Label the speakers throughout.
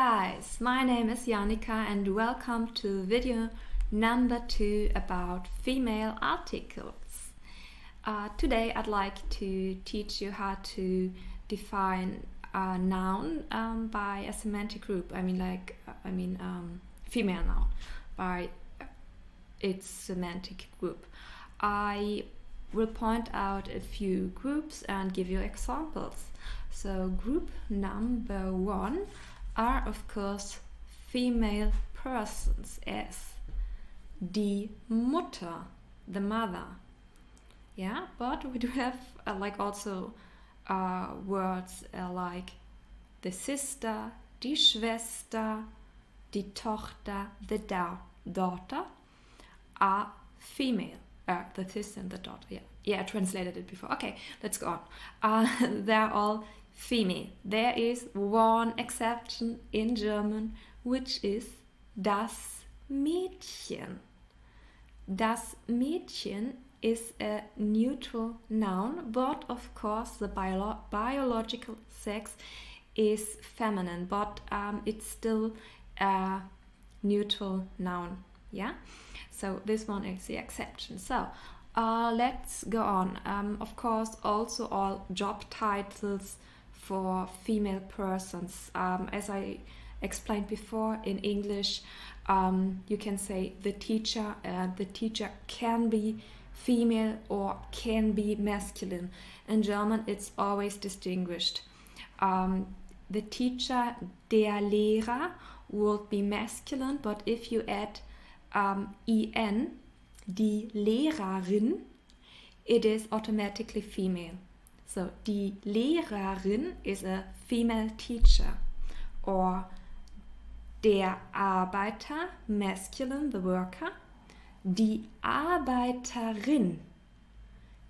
Speaker 1: guys, my name is Jannika and welcome to video number 2 about female articles. Today I'd like to teach you how to define a noun by a semantic group. Female noun by its semantic group. I will point out a few groups and give you examples. So group number 1 are of course female persons as die Mutter, the mother. Yeah, but we do have also words like the sister, die Schwester, die Tochter, the daughter are female. The sister and the daughter. Yeah, I translated it before. Okay, let's go on. They're all female. There is one exception in German, which is das Mädchen. Das Mädchen is a neutral noun, but of course the biological sex is feminine, but it's still a neutral noun. Yeah, so this one is the exception. So let's go on. Of course, also all job titles for female persons. As I explained before, in English, you can say the teacher. The teacher can be female or can be masculine. In German, it's always distinguished. The teacher, der Lehrer, would be masculine, but if you add en, die Lehrerin, it is automatically female. So die Lehrerin is a female teacher. Or der Arbeiter, masculine, the worker. Die Arbeiterin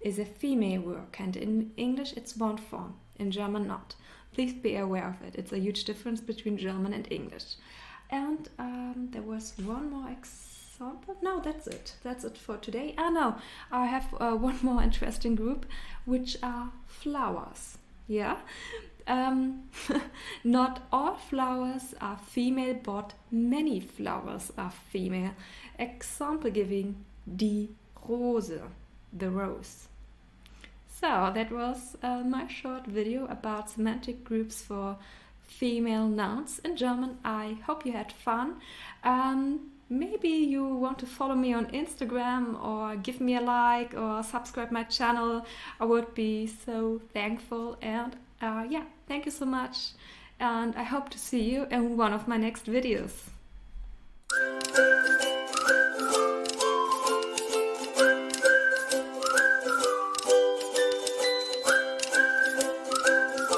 Speaker 1: is a female worker, and in English it's one form, in German not. Please be aware of it. It's a huge difference between German and English. And there was one more example. No, that's it. That's it for today. No, I have one more interesting group, which are flowers. Yeah. Not all flowers are female, but many flowers are female. Example giving, die Rose, the rose. So that was my short video about semantic groups for female nouns in German. I hope you had fun. Maybe you want to follow me on Instagram or give me a like or subscribe my channel. I would be so thankful. And thank you so much. And I hope to see you in one of my next videos.